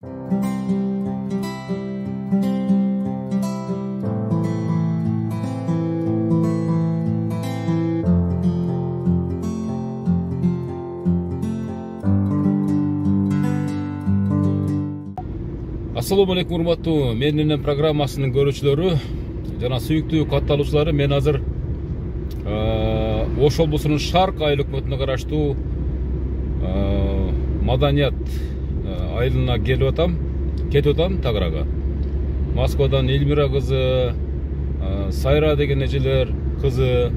Assalamu alaikum урматтуу менин программасынын көрүүчүлөрү жана сүйүктүү катталуучулары. Мен азыр Ош облусунун Шарк айыл өкмөтүнө караштуу Маданият айылына кетип атам Тагырага. Москвадан Эльмира кызы, Сайра деген эжелер кызы,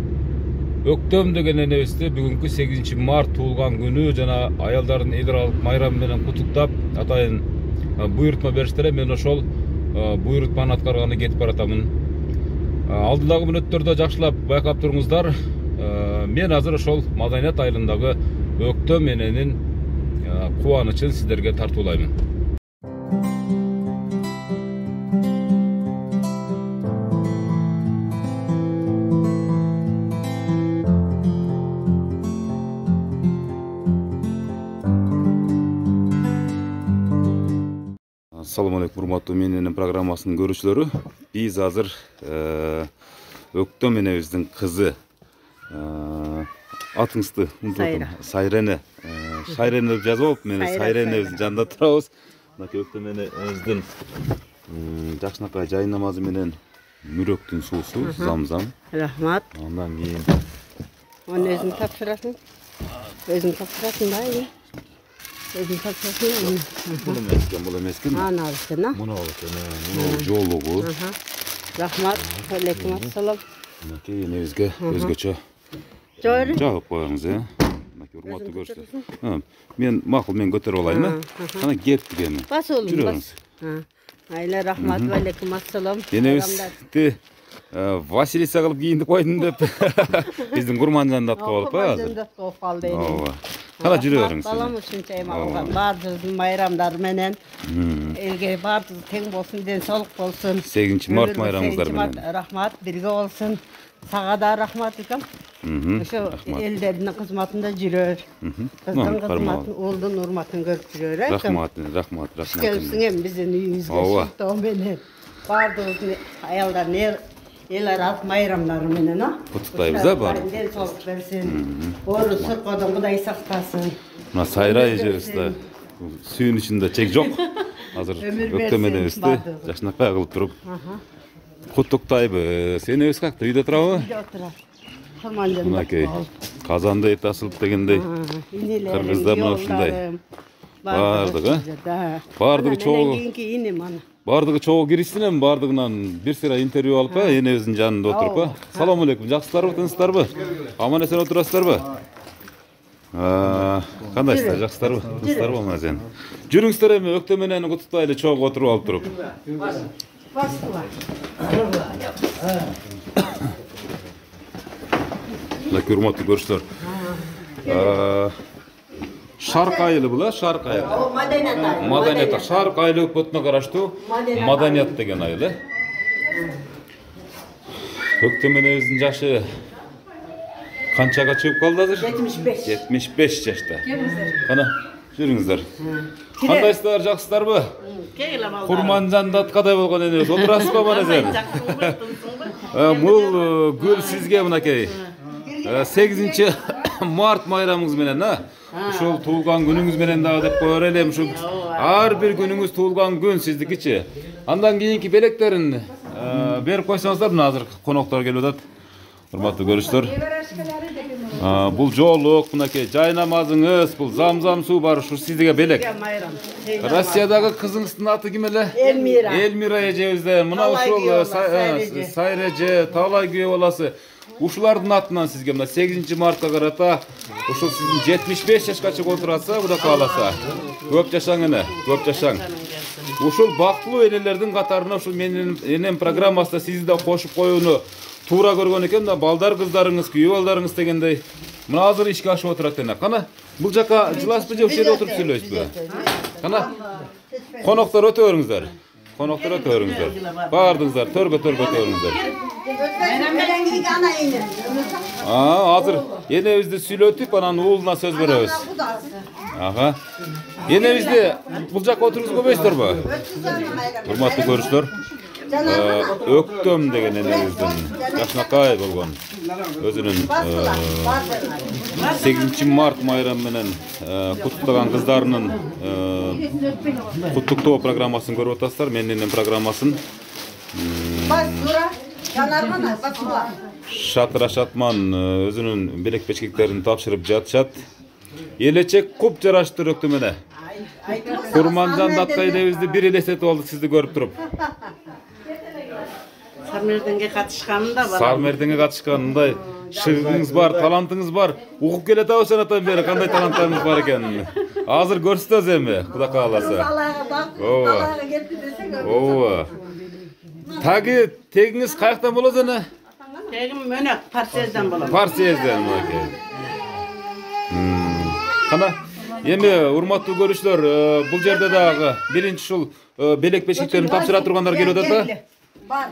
Өктөм деген энебизди бүгүнкү 8 март туулган күнү жана аялдардын эл аралык майрамы менен куттуктап атайын буйрутма бериштер. Мен ошол буйрутманы аткарганы кетип баратамын. Алдыдагы мүнөттөрдө жакшылап байкап туруңуздар. Мен азыр ошол Маданият айылындагы Өктөм эненин кубанычын сиздерге тартуулаймын. Assalamu alaikum урматтуу менин программасынын көрүүчүлөрү. Биз азыр Өктөм энебиздин кызы атыңызды унутуп Сайрене деп жазып алып, мен Сайра энебиздин жанында турабыз. Мына Өктөм энебиздин жакшынакай жай намазы менен мүрөктүн суусу замзам. Рахмат. Андан кийин Onu özün tapşırasın. Özün tapşırasın da iyi. Özün tapşırasın. Bunu emesken. Ana alıştın ha? Bunu alıştın. Bunu joluğu. Rahmat. Aleykümselam. Naki enebizge özgöçө жагып коюңуз, урматтуу көрүүчүлөр. Мен макул, мен көтөрүп алайын. Кана кеп дегени. Бас oğlum, bas. Айла рахмат, алейкумассалам. Энебизди Василиса кылып кийиндип койдум деп биздин Курманжанды аткып алып калды. Ооба. Кана жүрө бериңиз. Балам үчүн чейим алган. Бардыгы майрамдар менен элге бардыгы тең болсун, ден соолук болсун. 8 март майрамыңыздар менен. Рахмат, бирге болсун. Сага да рахмат экем. Ошо элдердин кызматында жүрөр. Кыздын кызматын, уулдун урматын көрүп жүрөр. Рахмат. Келсиң эми биздин үйүбүзгө шыктоо менен. Бардыгы аялдардын эл аралык майрамдары менен куттуктайбыз, баары. Ден соолук берсин. Оору сыркоодон Кудай сактасын. Мына Сайра эжебиз да сүйүнүчүндө чек жок. Азыр Өктөм энебизди жакшынакай кылып туруп куттуктайбыз. Энебиз какта, үйдө турабы? Үйдө отурат. Мынакей казанда эт асылып дегендей. Кыргызда мына ушундай. Бардыгы чогуу. Бардыгы чогуу киришсин, эми бардыгынан бир сыйра интервью алып, энебиздин жанында отуруп. Салам алейкум, жакшысыздарбы, тынчсыздарбы? Аман эсен отурасыздарбы? Кандайсыздар, жакшысыздарбы? Тынчсыздарбы, аман эсен? Жүрүңүздөр эми Өктөм энени куттуктайлы чогуу отуруп алып туруп. Мына урматтуу көрүүчүлөр. Шарк айылы бул, Шарк айылы. Маданият. Шарк айыл өкмөтүнө караштуу Маданият деген айыл. Өктөм энебиздин жашы канчага чыгып калды азыр? 75 жашта. Кана жүрүңүздөр. Кандайсыздар, жакшысыздарбы? Курманжанда аткадай болгон энебиз. Отурасызбы, манезен? Бул гүл сизге мынакей 8 март майрамыңыз менен, ушул туулган күнүңүз менен дагы деп коер элем. Ушул ар бир күнүңүз туулган күн сиздикичи. Андан кийинки белектерин берип койсоңуздар, мына азыр коноктор келип атат. Урматтуу көрүүчүлөр. Бул жолук, мынакей жай намазыңыз, бул замзам суу бар, ушу сизге белек. Россиядагы кызыңыздын аты ким эле? Эльмира эжебизден. Мына ушул Сайра эже, Таалай күйөө баласы. Ушулардын атынан сизге мына 8 мартка карата ушул сиздин 75 жашка чыгып отураса, Кудай кааласа. Көп жашаң эне, көп жашаң. Ушул бактылуу энелердин катарына ушул менин энем программасында сизди да кошуп коюуну туура көргөн экен да, балдар кыздарыңыз, күйөө балдарыңыз дегендей. Мына азыр ишке ашып отурат эне. Кана бул жака жыласызбы же ушул жерде отуруп сүйлөйсүзбү? Кана коноктор өтө бериңиздер. Коноктор өтө бериңиздер. Бардыңыздар, төргө өтө Азыр энебизди сүйлөтүп, анан уулуна сөз беребиз. Енебизди бул жакка отургузуп койбойсуздарбы? Урматтуу көрүүчүлөр, Өктөм деген энебиздин жакшынакай болгон өзүнүн 8 март майрамы менен куттуктаган кыздарынын куттуктоо программасын көрүп атасыздар. Менин программасын Шатыр Ашатман өзүнүн белек бечкектерин тапшырып жатышат. Элечек куп жараштыр Өктөм эне. Курманжан Даткай энебизди бир элестетип алдык сизди көрүп туруп. Сармерденге катышканында бар. Сармерденге катышканында шыгыңыз бар, талантыңыз бар. Угуп келатабыз анатан бери кандай таланттарыңыз бар экенин. Азыр көрсөтөбүз эми, Кудай кааласа. Ооба. Таги тегиңиз каяктан болот эне? Тегим мөнөк Парсиезден болот. Парсиезден мынакей. Кана эми урматтуу көрүүчүлөр, бул жерде дагы биринчи ушул белек бешиктерин тапшыра тургандар келип атат да. Бар,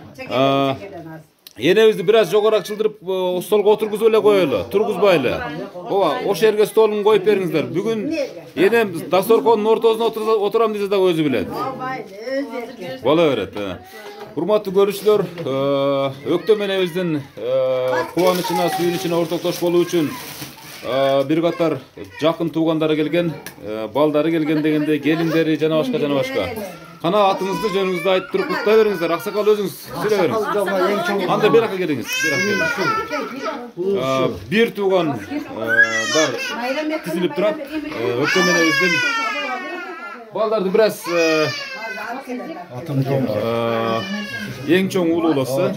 энебизди бир аз жогораак чылдырып столго отургузуп эле коелу, тургузбайлы. Ооба, ошол жерге столун коюп бериңиздер. Бүгүн энем дасторкондун ортосуна отурам десе да өзү билет. Боло берет. Урматтуу көрүүчүлөр, Өктөм энебиздин кубанычына, сүйүнүчүнө ортоктош болуу үчүн бир катар жакын туугандары келген, балдары келген дегенде, келиндери жана башка. Кана атыңызды, жөнүңүздү айтып туруп куттай бериңиздер. Аксакал өзүңүз сүйлөп бериңиз. Анда беракка келиңиз. Бир тууган бар тизилип турат. Өктөм энебиздин балдарды бир аз эң чоң уулууласы.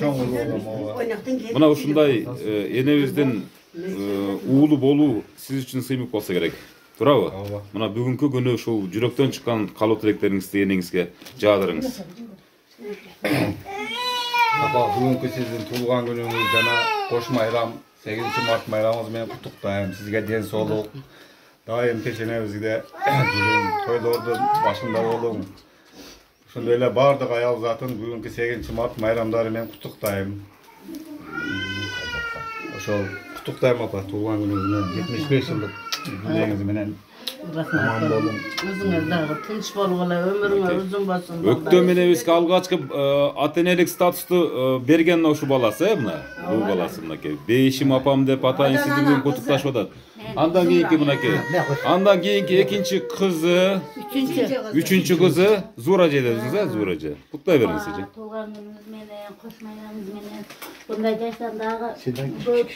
Мына ушундай энебиздин уулу болуу сиз үчүн сыймык болсо керек. Туурабы? Мына бүгүнкү күнү ушул жүрөктөн чыккан калуу тилектериңизди энеңизге жаадырыңыз. Апа, бүгүнкү сиздин туулган күнүңүз жана кош майрам 8 март майрамыңыз менен куттуктайм. Сизге ден соолук, дайым печенебизде жүрүң, тойлордун башында болуң. Ошондой эле бардык аял затын бүгүнкү 8 март майрамдары менен куттуктайм. Ошол куттуктайм апа, туулган күнүңүз менен 75 жылдык Yüreğiniz menen Aman bolun. Özüңөр дагы тынч болуп эле өмүрүңөр узун болсун. Өктөм энебизге алгачкы ата-энелик статусту берген ошол баласы, мына. Бул баласы мынакей. Бейшим апам деп атайын сизди бүгүн куттукташып атат. Андан кийинки мынакей. Андан кийинки экинчи кызы, үчүнчү кызы Зуража дедиңиз, Зуража. Куттай бериңиз сиз. Туулган күнүңүз менен, кош майрамыңыз менен bunday жаштан дагы көп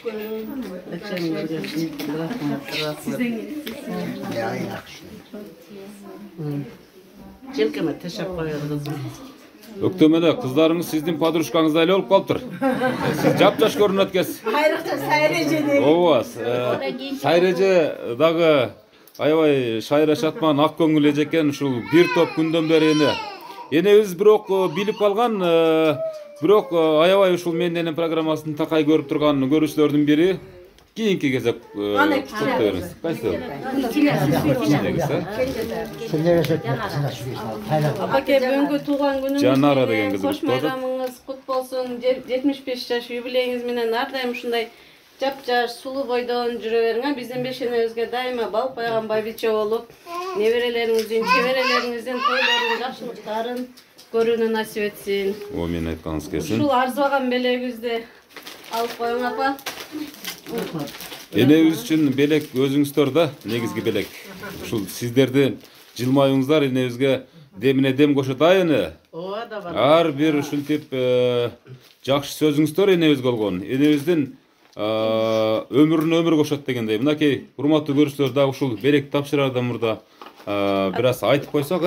Желкеме тешеп коёбуз. Өктөм эне кыздарыңыз сиздин подружкаңыздай эле болуп калыптыр. Сиз жапжаш көрүнөт экенсиз. Айрыкча Сайреже дейт. Ооба. Сайреже дагы аябай шайра шатман, ак көңүл эжекен. Ушул бир топ күндөн бери энебиз бирок билип калган, бирок аябай ушул менин программасын такай көрүп турган көрүүчүлөрдүн бири. Кийинки кезек куттай бериңиз. Кайсы? Апаке, бүгүнкү туулган күнүңүз Жанара деген кыз кош майрамыңыз кут болсун. 75 жаш юбилейиңиз менен ар дайым ушундай жап-жаш, сулуу бойдон жүрө бериң. Биздин бешенебизге дайыма бал пайган байбиче болуп, неберелериңиздин, чеберелериңиздин тойлорун, жакшылыктарын көрүүнү насип этсин. О, мен айтканыңыз келсин. Ушул арзыбаган белегибизди алып коюң, апа. Энебиз үчүн белек өзүңүздөр да, негизги белек. Ушул сиздердин жылмаюңуздар энебизге демине дем кошот айыны. Ооба да бар. Ар бир ушинтип жакшы сөзүңүздөр энебизге болгон. Энебиздин өмүрүнө өмүр кошот дегендей. Мынакей урматтуу көрүүчүлөр да ушул белек тапшырардан мурда бир аз айтып койсок,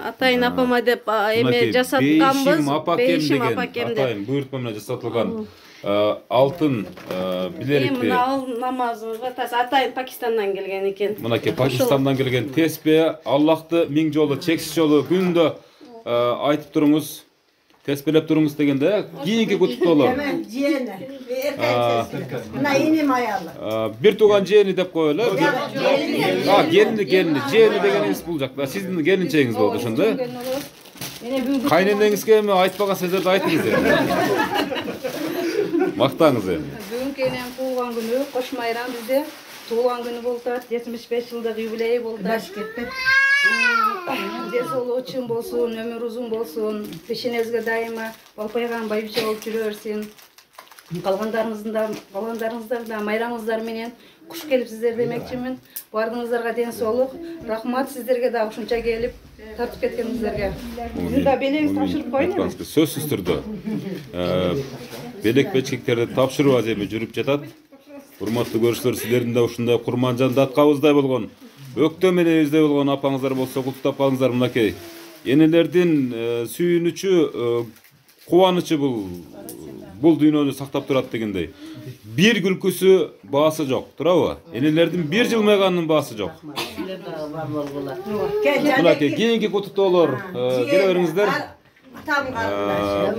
Атайын апама деп эме жасатканбыз. Бейшим апакем деп. Атайын буйртма менен жасатылган алтын билерикти. Мына намазыбызга атайын Пакистандан келген экен. Мынакей Пакистандан келген теспе, Аллахты миң жолу, чексиз жолу күндө айтып туруңуз, теспелеп туруңуз дегенде кийинки куттуктоолор. Мына энем аялы. Бир тууган жээни деп коелу. Келини дегениңиз бул жакта. Сиздин келинчегиңиз болду ошондо. Кайненеңизге эми айтпаган сөздөрдү айтыңыз. Мактаңыз эми. Бүгүнкү энем туулган күнү, кош майрам бизде туулган күнү болуп турат, 75 жылдык юбилей болуп турат. Денсаулығы чың болсын, өмір uzun болсын. Пешенеңізге дайыма балпайған байбиче болып жүре берсін. Қалғандарыңыздар да майрамыңыздар менен құш келіпсіздер демекчімін. Бардыңыздарға денсаулық, рахмат сіздерге да ушунча келіп тартып кеткеніңіздерге. Сіздің да белегіңіз тапшырып қойын. Сөзсүз түрдө белек бечкектерди тапшыруу аземи жүрүп жатат. Урматтуу көрүүчүлөр, силердин да ушундай курманжан даткабыздай болгон, өктө менебизде болгон апаңыздар болсо куттуктап калыңыздар. Мынакей энелердин сүйүнүчү, кубанычы бул дүйнөнү сактап турат дегендей. Бир күлкүсү баасы жок, туурабы? Энелердин бир жылмайганынын баасы жок. Мынакей кийинки куттуктоолор келе бериңиздер.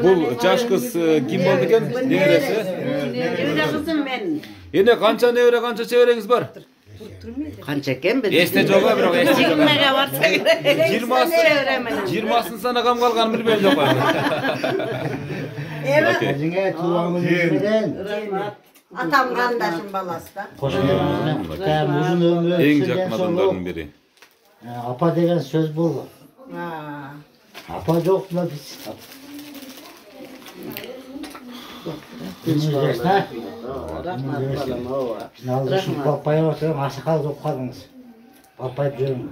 Бул жаш кыз ким болду экен? Небереси? Небере кызым мен. Эне канча небере, канча чебереңиз бар? Канча экен бе? Эсте жок, бирок эсте жок. 20-га барса керек. 20-сын санаган калганын билбейм жок. Өзіңе туған күніңіз менен Атам кандашым баласы да. Uzun ömür Эң ötсен жакын адамдардын бири. Apa деген söz болды. Apa жоқ мына біз. Балпай отырып ашықал жоқ қалыңыз. Балпайып жүріңіз.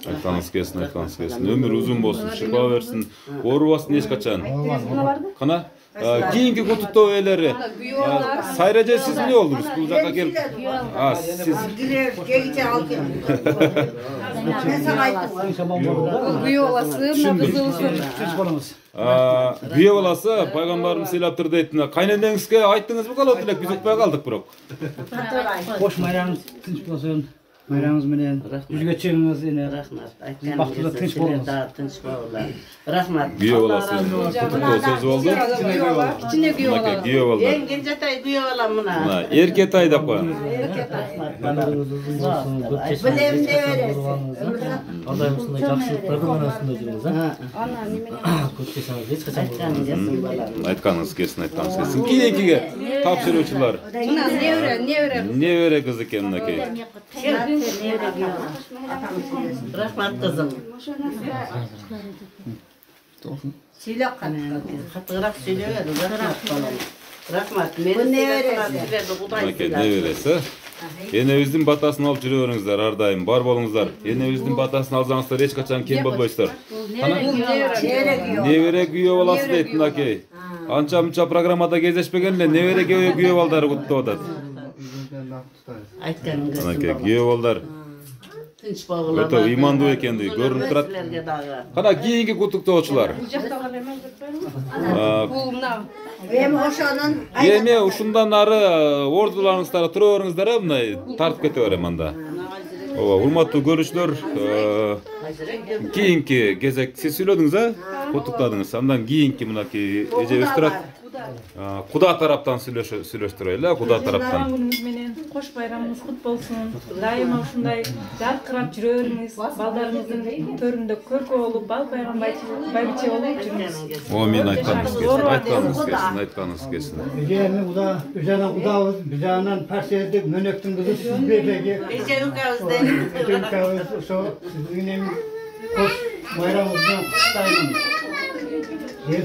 Айтқаныңыз келсін. Өмір uzun болсын, шипа берсін, оорубасын эч качан. Кана? Кийинки куттуктоо ээлери. Сайра же сиз эмне болдуңуз? Бул жакка келип. Сиз Кегиче алып кел. Мен сага айттым. Күйөө баласы, мына кызыбыздын. Күйөө баласы пайгамбарыбыз ыйлап тур дейт. Кайненеңизге айттыңызбы калат элек, биз укпай калдык бирок. Кош майрамыңыз тынч болсын. Майрамыңыз менен жүзгө чыгыңыз эне. Рахмат. Бактылы тынч болуңуз. Тынч болуңуз. Рахмат. Күйөө баласы куттуктоо сөз болду. Кичине күйөө бала. Күйөө бала. Эң кенжетай күйөө балам мына. Эркетай деп коем. Билем неберesi. Алдай ушундай жакшылыктардын арасында жүрүңүз, Ана неме? Көпкө сагыз эч качан Айтканыңыз келсин. Кийинкиге тапшыруучулар. Мына небере. Небере кыз экен мынакей. Рахмат кызым. Сөйлеп катыгыраак сөйлөгөр. Рахмат балам. Рахмат. Мен Мынакей небереси. Энебиздин батасын алып жүрө бериңиздер ар дайым. Бар болуңуздар. Энебиздин батасын алсаңыздар эч качан кем болбойсуздар. Небере күйөө баласы дейт мынакей. Анча мынча программада кездешпеген эле небере күйөө балдары куттуп атат. Айтканыңыз. Мынакей күйөө балдар Тынч болгула. өтө ыймандуу экендиги көрүнүп турат. Кана кийинки куттуктоочулар. Бул мына. Эми ошонун Эми ушундан ары ордуларыңыздар тура бериңиздер, мындай тартып кете берем анда. Ооба, урматтуу көрүүчүлөр, кийинки кезек сиз сүйлөдүңүз, куттуктадыңыз. Андан кийинки мынакей эжебиз турат. Куда тараптан сүйлөштүрөлү, Куда тараптан. Күнүңүз менен кош байрамыңыз кут болсун. Дайыма ушундай жаркырап жүрө бериңиз. Балдарыңыздын төрүндө көркө болуп, бал пайгам байбиче болуп жүрүңүз. Мен айтканыңыз келсин. Эже'nin üzerine kudağız, bizden perşedik, mönektin kızı siz bebeği. Эже укабызды. Ülkemiz, sizin koş bayramımızdan kutlayın.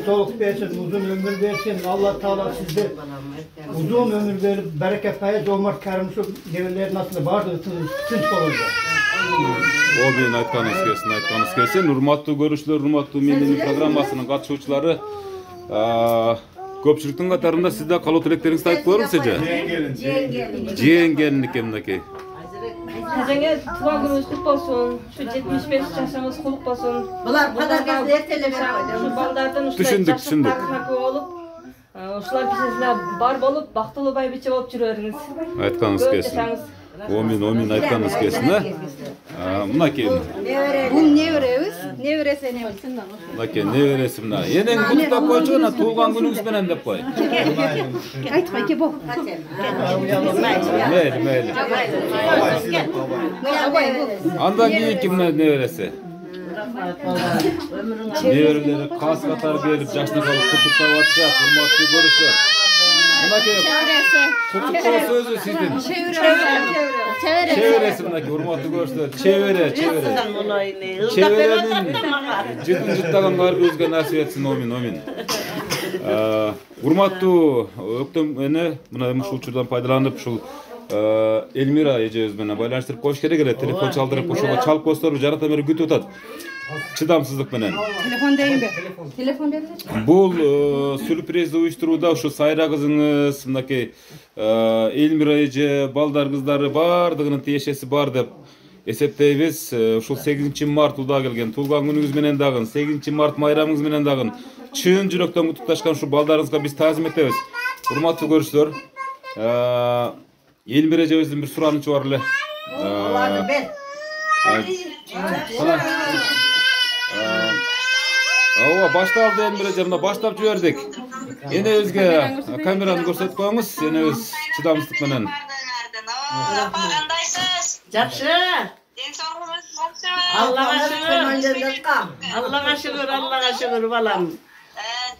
Sağlık versin, uzun ömür versin. Allah Teala sizde uzun ömür verip bereket payız olmak karım şu devirler nasıl vardı, tınç olacak. Мен айтканыңыз келсин. Урматтуу көрүүчүлөр, урматтуу менин программасынын катышуучулары, көпчүлүктүн катарында сизде калуу тилектериңизди айтып коерсуз эже? Жең келин экен мынакей. Тажаңа туган күнүңүз кут болсун. Ушу 75 жашыңыз кулук болсун. Булар подаркасын эртелеп берип Ушу балдардын ушундай Түшүндүк. жакшы болуп, ушулар бизде бар болуп, бактылуу байбиче болуп жүрө бериңиз. Айтканыңыз келсин. Мен айтканыңыз келсин, Мынакей. Бул неберебиз, небересе неберсе. Мынакей небереси мына. Энең куттуктап койчу, ана туулган күнүңүз менен деп кой. Айтпай ке бол. Мейли. Андан кийинки мына небереси. Неберелери кас катары келип жашына калып куттуктап атышат, урматтуу көрүүчүлөр. Mınaki kutlu sözü sizden. Çeviresi mınaki hurmatlı görüşler. Çevire. Çevirenin cidden cidden var özge nasip etsin amin. Hurmatlı öktüm ene mına şu uçurdan faydalanıp şu Elmira ejemiz bilen байланыштырып коюш керек эле. Телефон чалдырып ошого чалып койсоңор жарата бери күтүп атат. Чыдамсыздык менен. Telefon deyinbe. Telefon deyinbe. Бул сюрприз уюштурууда ушу Сайра кызыңыз, мынакей Элмира эже, балдар кыздары бардыгынын тиешеси бар деп эсептейбиз. Ушул 8 март уда келген туулган күнүңүз менен дагы 8 март майрамыңыз менен дагы чын жүрөктөн куттукташкан ушул балдарыңызга биз таазим этебиз. Урматтуу көрүүчүлөр, Элмира эжебиздин бир суранычы бар эле. Ооба башталды Элмира эже, мына баштап жибердик. Эне өзгө камераны көрсөтүп коюңуз, энебиз чыдамсыздык менен. Кандайсыз? Жакшы. Ден соолугуңуз жакшыбы? Аллага шүгүр балам.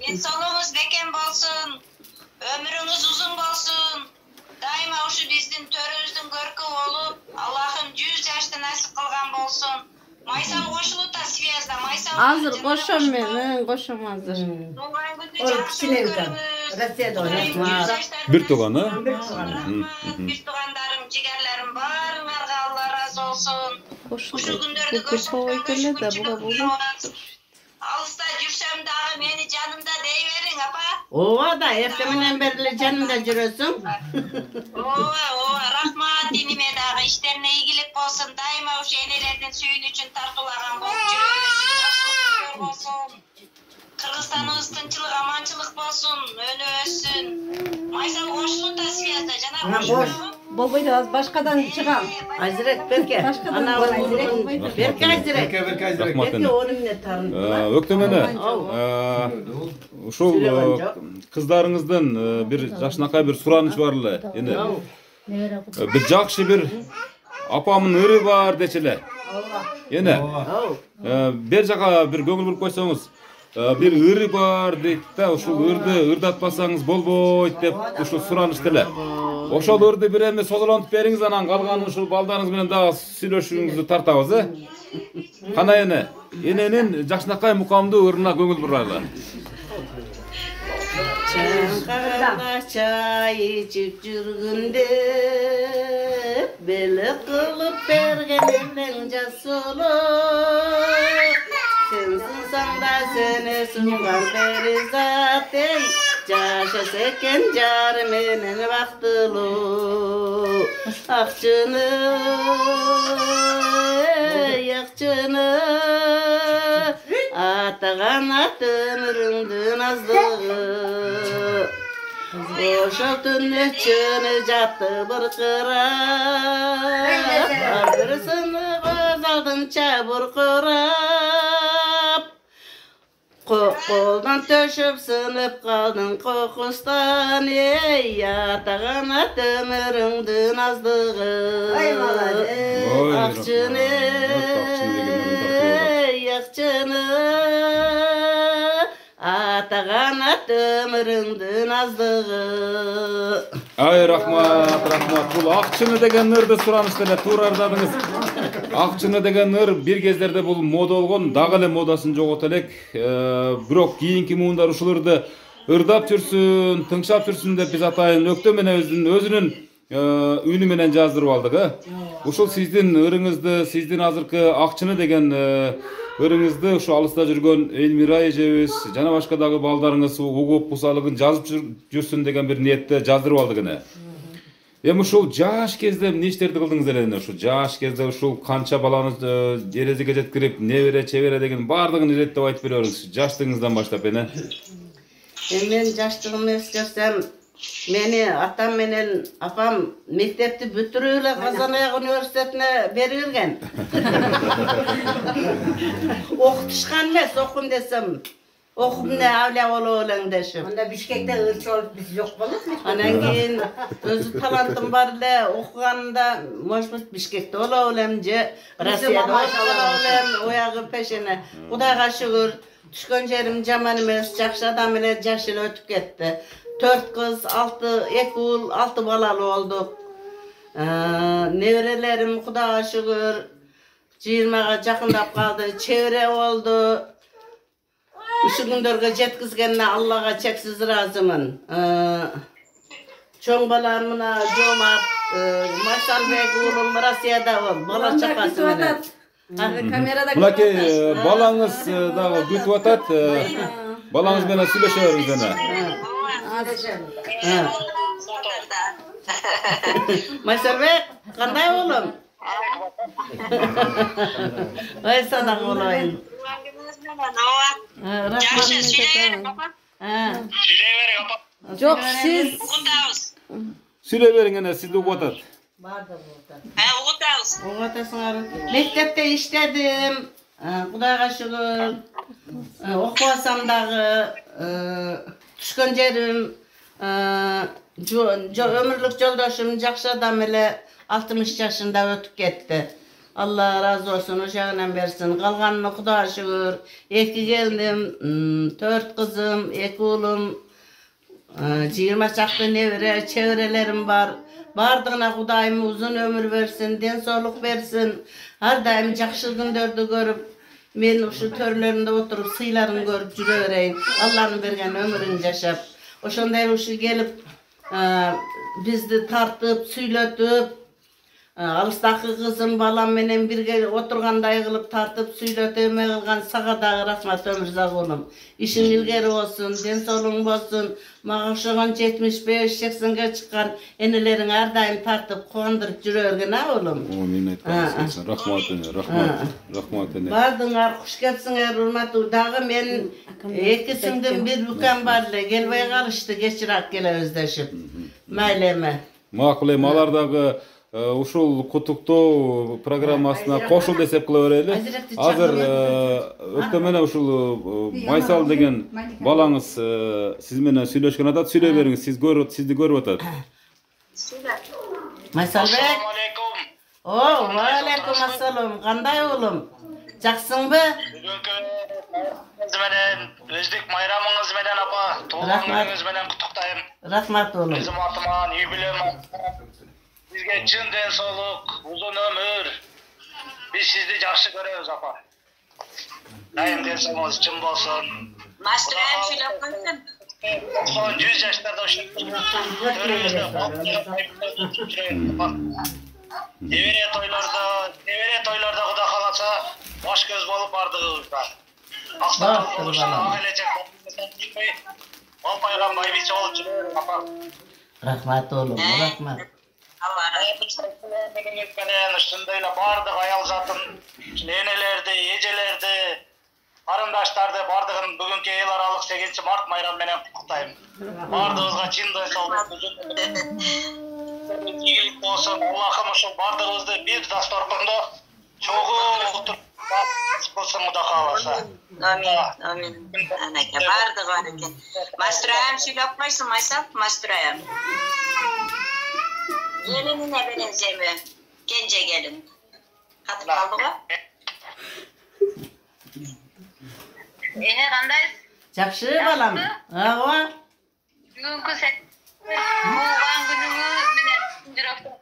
Ден соолугуңуз бекем болсун. Өмүрүңүз узун болсун. Дайыма ушу биздин төрүбүздүн көркү болуп, Аллахым 100 жашты насип кылган болсун. Майсал кошулуп та связда, майсал. Азыр кошом мен, кошом азыр. Туулган күндү жакшы көрүңүз. Бир тууган, Бир туугандарым, жигерлерим баарыңарга Алла ыраазы болсун. Ушул күндөрдү көрсөтүп алыста жүрсөм дагы мени жанымда дей бериң, апа. Ооба да, эртең менен бери эле жанымда жүрөсүң. Ооба, рахмат диниме дагы иштерине ийгилик болсун. Дайыма ушу энелердин сүйүнүчүн тартуулаган болуп жүрөбүз. Жакшылык болсун. Кыргызстаныбыз тынчылык, аманчылык болсун, өнү өссүн. Майсал кошулуп да связда жана Bolboydu az başkadan çıkan. Азирет берке. Ана берке азирет. Рахмат эне. Onu эмне тарынды. Өктөм эне. Ушул кыздарыңыздын бир жакшынакай бир сураныч бар эле. Эне. Бир жакшы бир апамдын ыры бар дечи эле. Эне. Бер жака бир көңүл буруп койсоңуз, bir ırı var deyip de uşul ırdatpasanız bolboyt dep uşul suranıştı эле. Oşol ırdı bir eme sozolantıp beriңiz анан калганын ушул балдарыңыз менен дагы сүйлөшүүңүздү тартабыз, Кандай эне? Эненин жакшынакай мукамдуу ырына көңүл бурайлы. Çankırı'da çay içip жүргүндө beli kılıp bergenin jasulu sensin sanda seni sungan beri zaten yaşas eken jar menen baktılı akçını yakçını atağan atımırındın azlığı Oşal tünne çını jattı bırkırap Ardırısını gözaldınça burkurap Koldan töşüp sınıp kaldın kokustan Ey yatağın atımırındın azlığı Akçını yakçını Atağan atımırındın azlığı Ay rahmat. Bul akçını degen ırdı suranıştı эле туура ырдадыңыз. Акчыны деген ыр бир кездерде бул мода болгон, дагы эле модасын жогото элек. Бирок кийинки муундар ушул ырды ырдап жүрсүн, тыңшап жүрсүн деп биз атайын Өктөм өзүнүн үнү менен жаздырып алдык. Ушул сиздин ырыңызды, сиздин азыркы акчыны деген ырыңызды ушу алыста жүргөн Элмира эжебиз жана башка дагы балдарыңыз угуп бусалыгын жазып жүрсүн деген бир ниетте жаздырып алдык эне. Эми ушул жаш кезде эмне иштерди кылдыңыз эле? Ушул жаш кезде ушул канча баланы эрезеге жеткирип, небере, чебере деген бардыгын иреттеп айтып бериңиз. Жаштыгыңыздан баштап эне. Мен жаштыгымды эскерсем, meni atam менен апам мектепти бүтүрүп эле Казан Аяк университетине берилген. Окутушкан эмес, окум десем, окуп эмне авлия болуп элең дешип. Анда Бишкекте ырчы болуп биз жок болот му? Анан кийин өзү талантым бар эле, окуганымда, может быть, Бишкекте болуп элем же Россияда болуп элем, оягы пешене. Кудайга шүгүр, түшкөн жерим жаман эмес, жакшы адам эле жаш эле өтүп кетти. 4 kız, 2 oğul, 6 balalı olduk. Nevrelerim Xudaga şükür 20'ga jakındap kaldı. Çevre oldu. Şu günlerge jetkizgenine Allah'a çeksiz razımın. Çoğun balarımına Jomart, Marsalbek oğlum Rossiyada ol. Bala çakası menen. Kamerada Mınaki balаңыз dagı gütüp atat. Balаңыз менен сүйлөшөбүз жана. Marsalbek, qanday oğlum? Vay sadaq olayın. Yaxşı süyle baba. Жоқ, siz Okutağız. Сүйлөй бериң эне сизди угуп атат. Okutağız. Oğatasыңар. Mektepte işledim. Xudaga şükür. Okubasam dağı düşkön jerim ömürlük joldaşım jakşı adam ele 60 yaşında ötüp ketti. Allah razı olsun, uşağından versin. Kalganını Xudaga şükür. 2 geldim, 4 kızım, 2 oğlum, 20 çaktı nevre, çevrelerim var. Bardığına Xudayım uzun ömür versin, densoluk versin. Her daim jakşı günlerde görüp, men şu törlerinde oturup sıylarını görüp jürevereyim. Allah'ın bergen ömürünü yaşap. Oşonday uşu gelip bizdi tartıp, süйлötüp, alыстaqı kızım balam menen birge oturganday kılıp tartıp süйлötüme kılgan sağa dağı rahmat Ömürzak oğlum. İşin ilgeri olsun, densoluğun bolsun. Mağa oşoğan 75-80'ge çıkan enelerin her daim tartıp kondurup jürevergen ha oğlum. Amin aytpatsın. Rahmat ene, rahmat ene. Bardыңар, kuş ketsinler, hurmatı. Dağı men 2 singdim bir büken barlı. Gelbey kalıştı, geçirak gele özdeşip. Mayleme. Makul эми алардагы ушул кутуктоо программасына кошул десеп кыла берели. Азыр өктөмөнө ушул Майсал деген балаңыз сиз менен сүйлөшкөн атат. Сүйлөй бериңиз, сизди көрүп атат. Майсалбек. О, ва алейкум ассалам. Кандай oğlum? Жақсыңбы? Бүгүнкү менен өздүк майрамыңыз менен апа, туган күнүңүз менен куттуктайм. Рахмат oğlum. Өзүм атыман юбилейм. Сизге чын денсаулык, узун өмүр. Биз сизди жакшы көрөбүз апа. Дайым денсаулыгыңыз чын болсун. Masterayım söylep koysun. 100 жаштарда ошо Neвере тойлордо Кудай кааласа баш көз болуп бардыгыбызда. Ал пайгам байбиче болуп жүрөбүз апа. Рахмат oğlum, рахмат. Allah razı Ушундай эле бардык аял затын, энелерди, эжелерди, карындаштарды бардыгын бүгүнкү эл аралык 8 март майрамы менен куттуктайм. Бардыгыбызга чын денсаулык, ийгилик болсун. Аллахым ушул бардыгыбызды бир дасторкондо чогуу отуруп кылсын Кудай кааласа. Amin, amin. Anaka bardık var ekan. Masterayım söylep koysun Maysal, Masterayım. Gelinine benzemi, gence gelin. Katıp kaldı mı? Kandays? Жақшы балам. Ава. Бүгүнкү туган күнүңүз менен жүрөктөн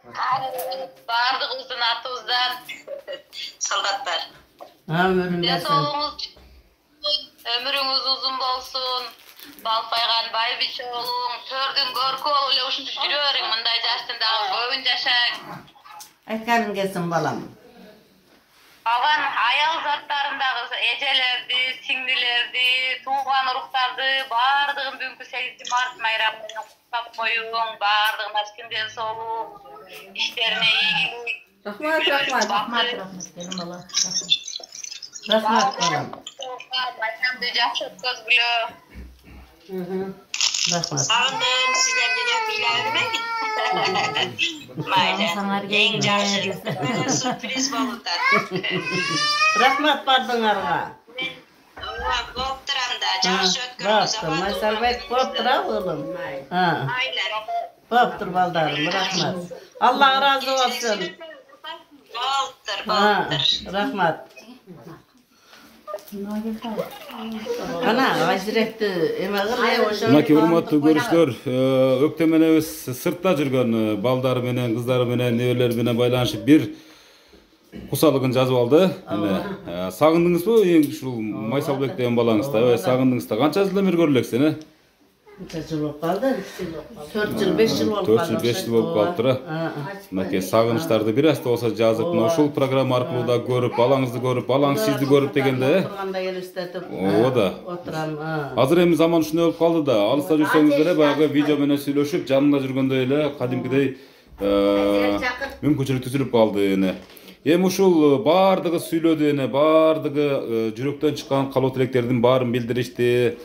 бардыгыбыздын атыбыздан солдаттар. Ömrüңүз uzun болсун. Балпайган байбиче болуң, төрдүн көркү болуп эле ушинтип жүрө бериң. Мындай жаштын дагы көбүн жашаң. Aytganing kelsin balam. Калган аял заттарындагы эжелерди, сиңдилерди, тууган уруктарды бардыгын бүгүнкү 8 март майрамы менен куттап коюң. Бардыгына чын денсаулык, иштерине ийгилик. Rahmat. Rahmat balam. Bayramды жакшы өткөзгүлө. Rahmat. Sağolun, sizlerden öpüyle Mayra, en жақсы sürpriz болууда. Rahmat bardыңарга. Болып тұрам да, жақсы өткөрүңүз. Майсалбек болып тұра oğlum. Aylar. Болып тұр балдарым, rahmat. Allah razı olsun. Болып тұр. Rahmat. Ana ajrekti emagile oşo. Mınакей урматтуу көрүүчүлөр, өктөмөнөбүз сыртта жүргөн балдары менен, кыздары менен, неберелери менен байланышып бир кусалыгын жазып алды. Сагындыңызбы эң ушул Майсалбек деген балаңызды? Сагындыңыз да. Канча жыл өмүр көрүп элексиз, Qancha yil bo'lib qoldi? 4 yil, 5 yil bo'lib qoldi. 4 yil, 5 yil bo'lib qoluptur. Mınакей сагынычтарды бир аз да болсо жазып, мына ушул программа аркылуу да көрүп, балаңызды көрүп, балаңыз сизди көрүп дегенде, Турганда елестетип да. отурам. Азыр эми заман ушундай болуп калды да. Алыста жүрсөңүздөр эле баягы видео менен сүйлөшүп, жанында жүргөндөй эле кадимкидей мүмкүнчүлүк түзүлүп калды эне. Эми ушул бардыгы сүйлөдү эне, бардыгы жүрөктөн чыккан калоо тилектердин баарын билдиришти.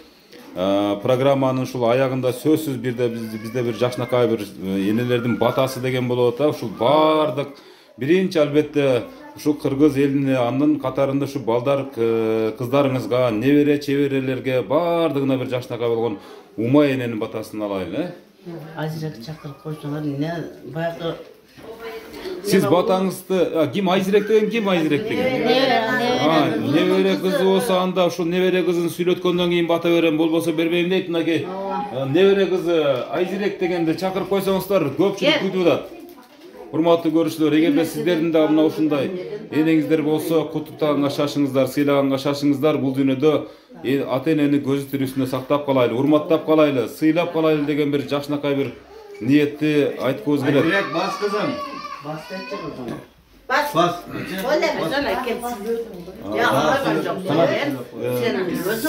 Программанын ушул аягында сөзсүз бизде бир жакшынакай бир энелердин батасы деген болот да. Ушул бардык биринчи албетте ушул кыргыз элине, анын катарында ушу балдар кыздарыңызга, небере чеберелерге бардыгына бир жакшынакай болгон Умай эненин батасын алайлы. Ажрек чакырып койсоңор, эмне баягы Siz batağınızda kim Ayzirek деген kim Ayzirek деген? Nебере kızı olsa anda şu nебере kızın süйлөткөндөн кийин бата берем, болбосо бербейм дейт мынакей. Nебере kızı Ayzirek дегенде чакырып койсоңуздар көпчүлүк күтүп атат. Урматтуу көрүүчүлөр, эгерде сиздердин да мына ушундай энеңиздер болсо, куттуктаганга шашыңыздар, сыйлаганга шашыңыздар. Бул дүйнөдө ата энени көзү тирүүсүндө сактап калайлы, урматтап калайлы, сыйлап калайлы деген бир жакшынакай бир ниетти айткыбыз келет. Ayzirek bas kızım. Bas. Öyle mi? Sana gelsin. Ya hayvan çok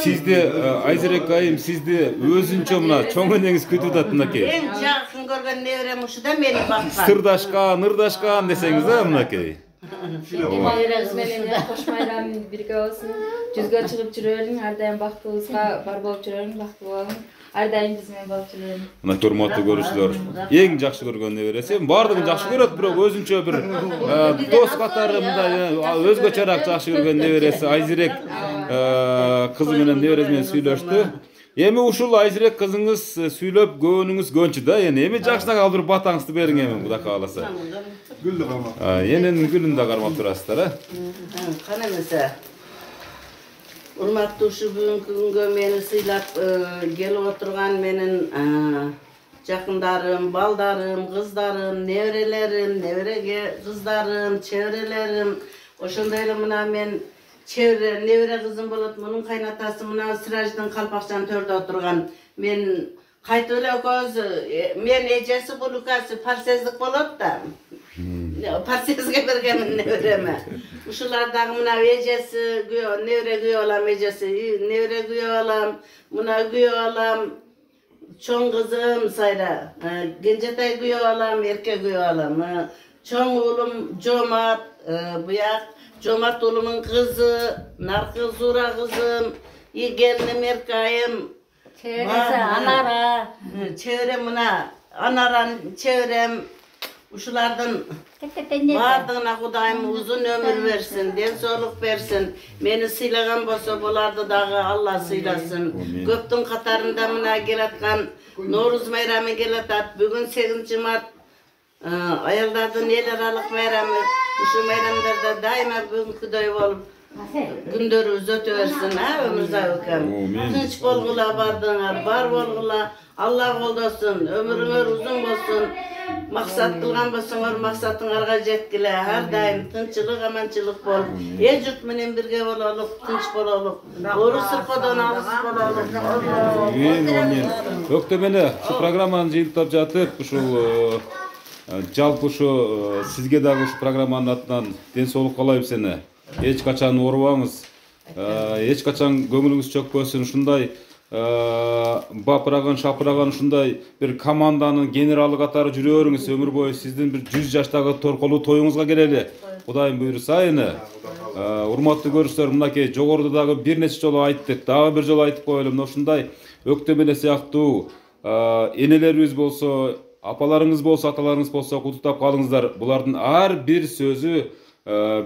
Sizde Ayzirek ayım sizde özünçө мына чоң энеңиz күтүп атат мынакей. Эң жакын көргөн неберем ушуда мени баккан. Сырдашкан, ырдашкан десеңиз да мынакей. Неберебиз менен кош майрам бирге болсун. Жүзгө чыгып жүрөрүң, ар дайым бактыбызга бар болуп жүрөрүң, бактылуу болуң. Ар дайым биз менен болуп жүрөрүң. Мына урматтуу көрүүчүлөр, эң жакшы көргөн небереси, бардыгын жакшы көрөт, бирок өзүнчө бир дос катары мындай өзгөчөрөөк жакшы көргөн небереси Айзирек кызы менен небереси менен сүйлөштү. Эми ушул Айзирек кызыңыз сүйлөп көңүнүңүз көнчү да, эми жакшынакай бир батаңызды бериң эми Кудай кааласа. Gül de kalmak. Эненин гүлүн да кармап турасыздар, Кана эмесе. Урматтуу ушу бүгүнкү күнгө мени сыйлап келип отурган менин жакындарым, балдарым, кыздарым, неберелерим, небереге кыздарым, чеберелерим. Ошондой эле мына мен чебере небере кызым болот. Мунун кайнатасы мына Сираждын Калпакчан төрдө отурган. Мен кайтып эле көз мен эжеси булукасы парсездик болот да. Парсезге бергенмин небереме. Ушулар дагы мына эжеси, небере күйөө алам, эжеси, небере күйөө алам, мына күйөө алам, чоң кызым Сайра, кенжетай күйөө алам, эрке күйөө алам. Чоң уулум Жомат, буяк Жомат уулумун кызы, наркы Зура кызым, келиним Эркайым, Анара, чеберем мына Анаран чеберем. Ушулардын бардыгына Кудайым узун өмүр берсин, ден соолук берсин. Мени сыйлаган болсо буларды дагы Алла сыйласын. Көптүн катарында мына келаткан Норуз майрамы келатат. Бүгүн 8 март аялдардын эл аралык майрамы. Ушу майрамдарда дайыма бүгүнкүдөй болуп күндөрүбүз өтө берсин, өмүрзай укам. Тынч болгула бардыңар, бар болгула. Алла колдосун, өмүрүңөр узун болсун. Максат кылган болсоңор максатыңарга жеткиле. Ар дайым тынчылык, аманчылык болуп, эл журт менен бирге бололук, тынч бололук. Ору сыркодон алыс бололук. Өктөмөнө ушу программаны жыйынтап жатып, ушул жалпы ушу сизге дагы ушу программанын атынан ден соолук каалайбыз эне. Эч качан оорубаңыз, эч качан көңүлүңүз чөкпөсүн, ушундай бапыраган, шапыраган ушундай бир команданын генералы катары жүрө бериңиз. Өмүр бою сиздин бир 100 жаштагы торколуу тоюңузга келели. Кудайым буйруса эне. Урматтуу көрүүчүлөр, мынакей жогоруда дагы бир нече жолу айттык, дагы бир жолу айтып коелу. Ушундай Өктөмөнө сыяктуу энелерибиз болсо, апаларыңыз болсо, аталарыңыз болсо куттуктап калыңыздар. Булардын ар бир сөзү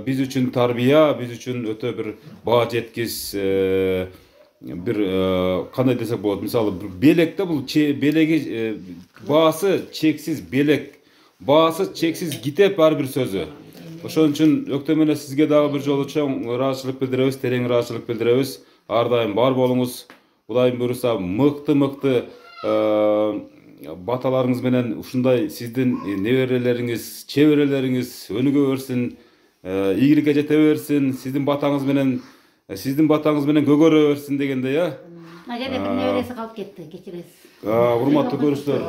биз үчүн тарбия, биз үчүн өтө бир баа жеткис бир кандай десек болот. Мисалы белекте бул белеги баасы чексиз белек, баасы чексиз китеп ар бир сөзү. Ошон үчүн өктөм эле сизге дагы бир жолу чоң ыраазычылык билдиребиз, терең ыраазычылык билдиребиз. Ар дайым бар болуңуз. Кудайым буйруса мыкты баталарыңыз менен ушундай сиздин неберелериңиз, чеберелериңиз өнүгө берсин, ийгиликке жете берсин, сиздин батаңыз менен көгөрө берсин дегендей, а? Агеде бир небереси калып кетти, кечиресиз. Урматтуу көрүүчүлөр,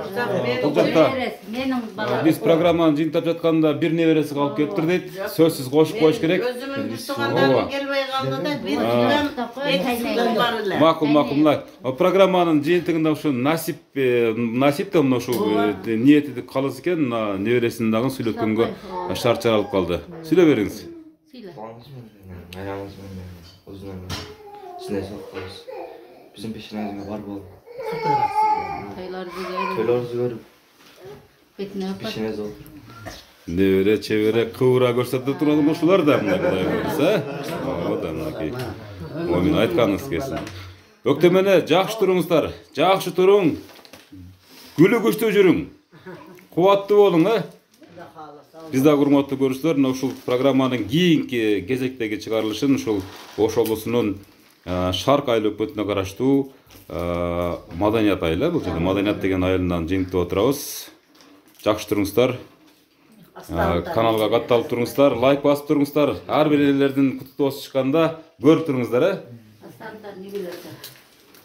бул жакта биз программаны жыйынтап жатканда бир небереси калып кетиптир дейт. Сөзсүз кошуп коюш керек. Өзүмүн бир туугандарым келбей калды да, бир эки бар эле. Макул. Программанын жыйынтыгында ушу насип да мына ушу ниети калыс экен, небересин дагы сүйлөткөнгө шарт жаралып калды. Сүйлөп бериңиз. Айрамыз менен узун өмүр. Сине соккуз. Биздин пешенебизге бар болуп. Тойлорубузду көрүп. Пешенебиз болуп. Небере, чебере, кыбыра көрсөтүп турган ушулар да мына Кудай буйруса. Да мынакей. Мен айтканыңыз келсин. Өктөм эле жакшы туруңуздар. Жакшы туруң. Күлүгүчтүү жүрүң. Кубаттуу болуң, Биз да урматтуу көрүүчүлөр, мына ушул программанын кийинки кезектеги чыгарылышын ушул Ош облусунун Шарк айыл өкмөтүнө караштуу Маданият айылы, бул жерде Маданият деген айылынан жыйынтып отурабыз. Жакшы туруңуздар. Каналга катталып туруңуздар, лайк басып туруңуздар. Ар бир элердин куттуусу чыкканда көрүп туруңуздар,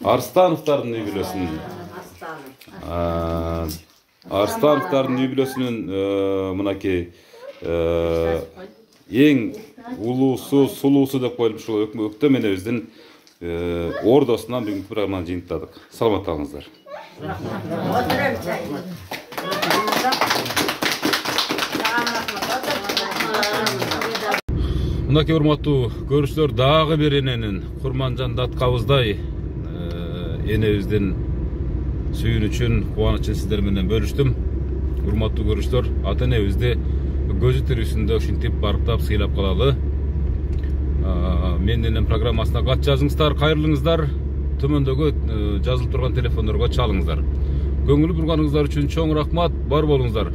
Арстановдардын үй бүлөсүн. Арстановдардын үй бүлөсүнүн мынакей эң улуусу, сулуусу деп коелуп ушул өктөм энебиздин ордосунан бүгүнкү программаны жыйынтадык. Саламатта болуңуздар. Мынакей урматтуу көрүүчүлөр, дагы бир эненин Курманжан Даткабыздай энебиздин сүйүнүчүн, кубанычын сиздер менен бөлүштүм. Урматтуу көрүүчүлөр, ата энебизди көзү тирүүсүндө ушинтип барктап сыйлап калалы. Менин программасына кат жазыңыздар, кайрылыңыздар. Төмөндөгү жазылып турган телефондорго чалыңыздар. Көңүл бурганыңыздар үчүн чоң рахмат, бар болуңуздар.